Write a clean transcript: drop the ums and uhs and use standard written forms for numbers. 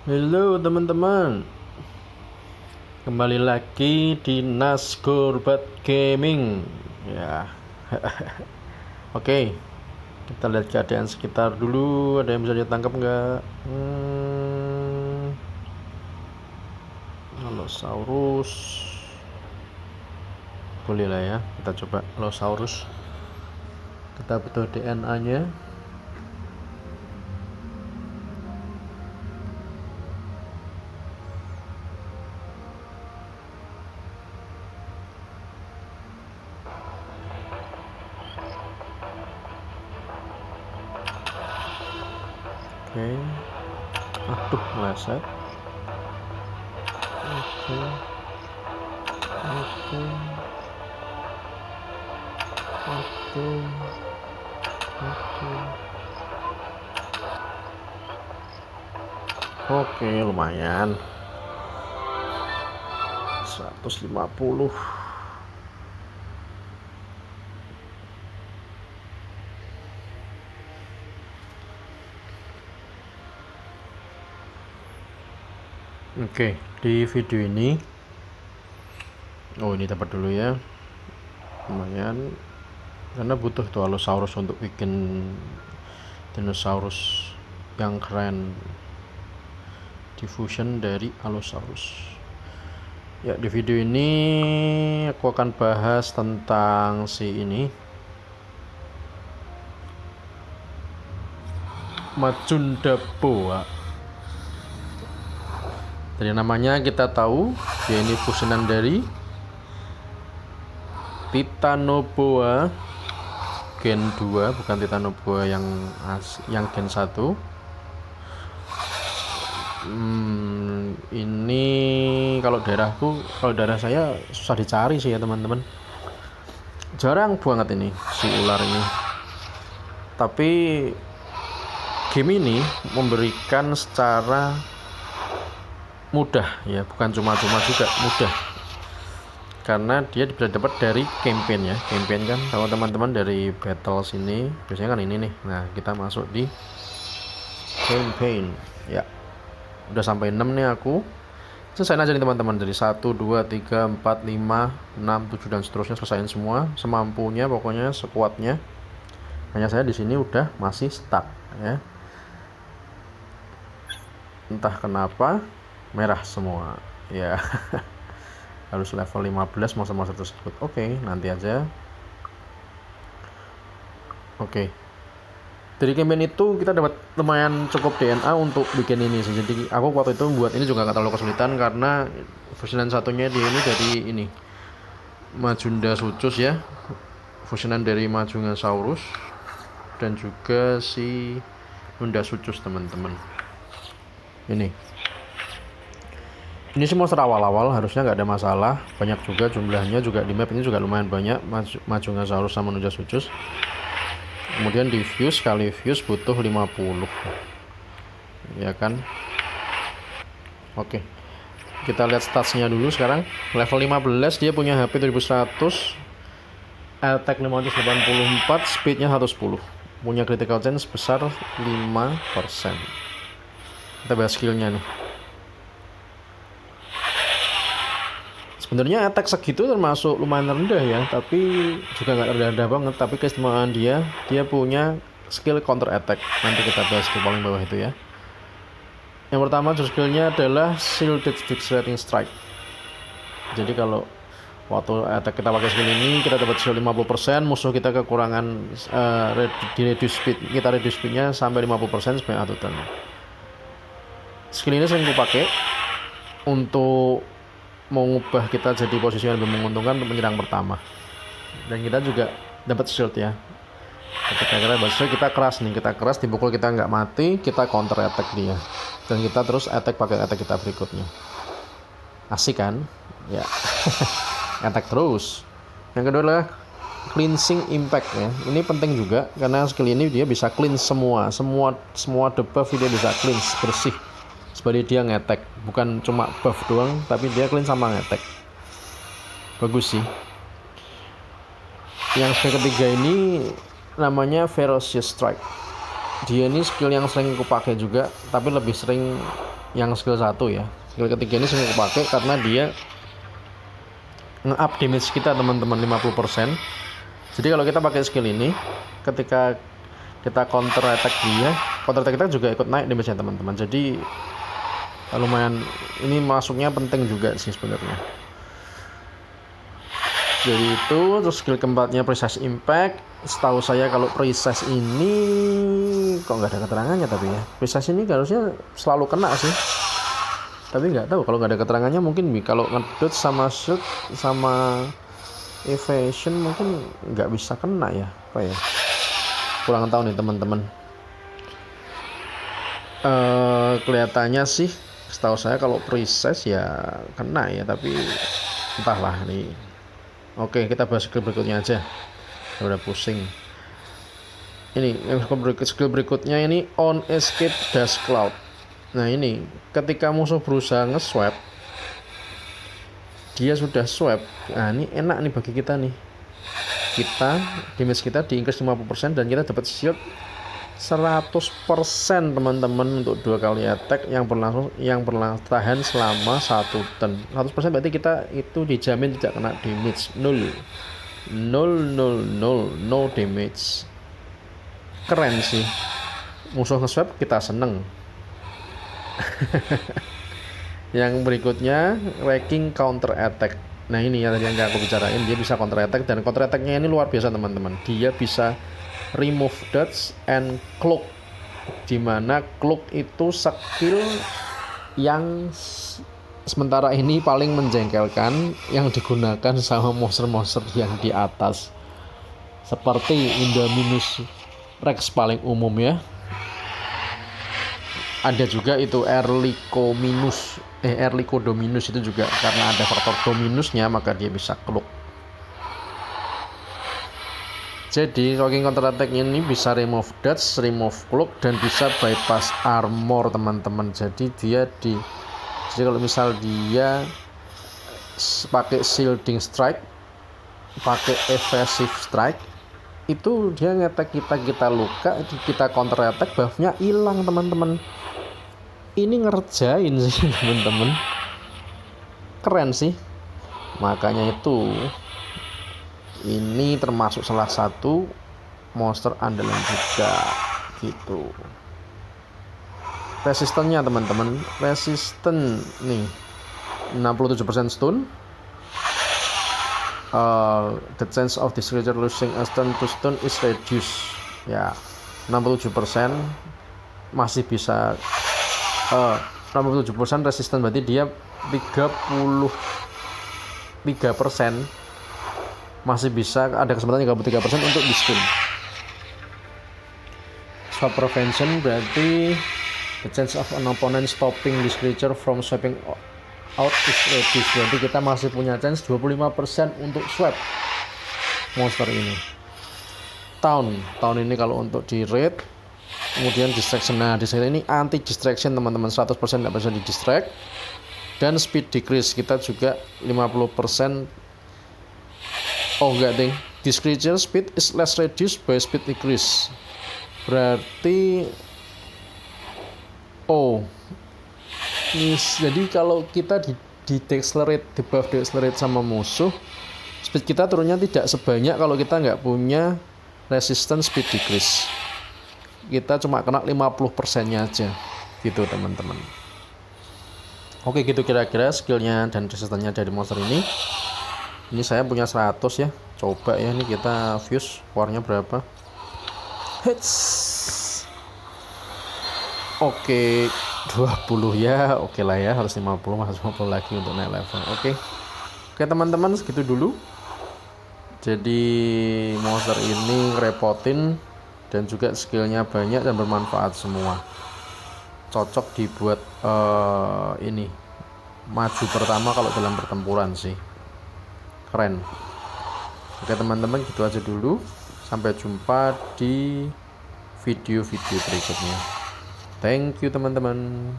Halo teman-teman, kembali lagi di Nasgorbat Gaming ya. Oke, kita lihat keadaan sekitar dulu. Ada yang bisa ditangkap nggak? Allosaurus boleh lah ya, kita coba Allosaurus. Kita butuh DNA nya. Oke, aduh meleset. Oke. Oke, lumayan 150. Oke, di video ini ini dapat dulu ya, lumayan, karena butuh tuh Allosaurus untuk bikin dinosaurus yang keren, diffusion dari Allosaurus ya. Di video ini aku akan bahas tentang si ini, Majunda Boa. Dari namanya kita tahu dia ini fusionan dari Titanoboa gen 2, bukan Titanoboa yang gen 1. Ini kalau daerah saya susah dicari sih ya teman-teman, jarang banget ini si ular ini. Tapi game ini memberikan secara mudah ya, bukan cuma-cuma juga mudah, karena dia bisa dapat dari campaign ya. Campaign kan kalau teman-teman dari battle sini biasanya kan ini nih. Nah, kita masuk di campaign ya. Udah sampai 6 nih aku. Selesaiin aja nih teman-teman, dari 1 2 3 4 5 6 7 dan seterusnya, selesaiin semua semampunya, pokoknya sekuatnya. Hanya saya di sini udah masih stuck ya. Entah kenapa merah semua ya. Harus level 15 monster-monster tersebut. Oke, nanti aja. Oke, dari campaign itu kita dapat lumayan cukup DNA untuk bikin ini sih. Jadi aku waktu itu buat ini juga gak terlalu kesulitan, karena fusionan satunya di ini dari ini Majunda Sucus ya, fusionan dari Majungasaurus dan juga si Undasucus teman-teman. Ini semua awal-awal, harusnya nggak ada masalah. Banyak juga jumlahnya, juga di map ini juga lumayan banyak Majungasaurus sama Undasucus. Kemudian di fuse, kali fuse butuh 50 ya kan. Oke, kita lihat statsnya dulu sekarang. Level 15 dia punya HP 2100, attack 584, speednya 110, punya critical chance sebesar 5%. Kita bahas skillnya nih. Sebenarnya attack segitu termasuk lumayan rendah ya, tapi juga nggak rendah banget. Tapi keistimewaan dia punya skill counter attack. Nanti kita bahas di paling bawah itu ya. Yang pertama skillnya adalah shielded Devastating Strike. Jadi kalau waktu attack kita pakai skill ini, kita dapat shield 50%, musuh kita kekurangan di reduce speed, kita reduce speednya sampai 50% sebanyak satu turn. Skill ini sering kupakai untuk mengubah kita jadi posisi yang lebih menguntungkan untuk menyerang pertama. Dan kita juga dapat shield ya. Ketika kita dapat shield, kita keras nih, kita keras, dipukul kita nggak mati, kita counter attack dia. Dan kita terus attack pakai attack kita berikutnya. Asik kan? Ya. Attack terus. Yang kedua adalah cleansing impact ya. Ini penting juga karena skill ini dia bisa cleanse semua debuff, dia bisa cleanse bersih. Sebagai dia ngetek, bukan cuma buff doang, tapi dia clean sama ngetek. Bagus sih. Yang skill ketiga ini namanya Ferocious Strike. dia ini skill yang sering aku pakai juga, tapi lebih sering yang skill 1 ya. Skill ketiga ini sering aku pakai karena dia nge-up damage kita teman-teman 50%. Jadi kalau kita pakai skill ini, ketika kita counter attack kita juga ikut naik damage-nya teman-teman. Jadi lumayan, ini masuknya penting juga sih sebenarnya. Jadi itu. Terus skill keempatnya precise impact. Setahu saya kalau precise ini kok nggak ada keterangannya, tapi ya precise ini harusnya selalu kena sih, tapi nggak tahu kalau nggak ada keterangannya. Mungkin kalau ngedot sama shoot sama evasion mungkin nggak bisa kena ya, apa ya, kurang tahu nih teman-teman. Kelihatannya sih setahu saya kalau precise ya kena ya, tapi entahlah nih. Oke, kita bahas skill berikutnya aja, udah pusing. Ini skill berikutnya ini on escape dash cloud. Nah ini ketika musuh berusaha nge-swap, dia sudah swap. Nah ini enak nih bagi kita nih, damage kita di increase 50% dan kita dapat shield 100% teman-teman untuk 2 kali attack yang bertahan selama 1 turn. 100% berarti kita itu dijamin tidak kena damage. 0 no damage. Keren sih, musuh nge-swap kita seneng. Yang berikutnya wrecking counter attack. Nah ini yang aku bicarain, dia bisa counter attack, dan counter attacknya ini luar biasa teman-teman. Dia bisa remove dodge and cloak, dimana cloak itu skill yang sementara ini paling menjengkelkan yang digunakan sama monster-monster yang di atas, seperti Indominus Rex paling umum ya. Ada juga itu Erliko Dominus itu juga, karena ada faktor dominusnya maka dia bisa cloak. Jadi rocking counter attack ini bisa remove dodge, remove cloak, dan bisa bypass armor teman-teman. Jadi kalau misal dia pakai shielding strike, pakai evasive strike, itu dia ngetek kita luka, kita counter attack, buffnya hilang teman-teman. Ini ngerjain sih teman-teman, keren sih. Makanya itu ini termasuk salah satu monster andalan juga gitu. Resistennya teman-teman, resisten nih 67% stun. The chance of this creature losing a stun to stun is reduced. Ya, 67% masih bisa 67% resisten, berarti dia 33% masih bisa, ada kesempatan 33% untuk di stun. Swap prevention berarti the chance of an opponent stopping this creature from swiping out is reduced, berarti kita masih punya chance 25% untuk swap monster ini. Tahun ini kalau untuk di raid. Kemudian distraction, nah distraction ini anti distraction teman-teman, 100% tidak bisa di distract. Dan speed decrease kita juga 50%. Oh enggak ding, this creature speed is less reduced by speed decrease, berarti jadi kalau kita di decelerate, di buff decelerate sama musuh, speed kita turunnya tidak sebanyak kalau kita nggak punya resistance speed decrease. Kita cuma kena 50%-nya aja gitu teman-teman. Oke, gitu kira-kira skillnya dan resistannya dari monster ini. Ini saya punya 100 ya. Coba ya, ini kita fuse powernya berapa. Hits. Oke, 20 ya. Oke lah ya, harus 50 lagi untuk naik level. Oke teman-teman, segitu dulu. Jadi monster ini ngerepotin dan juga skillnya banyak dan bermanfaat semua. Cocok dibuat ini maju pertama kalau dalam pertempuran sih. Keren. Oke teman-teman, gitu aja dulu. Sampai jumpa di video-video berikutnya. Thank you teman-teman.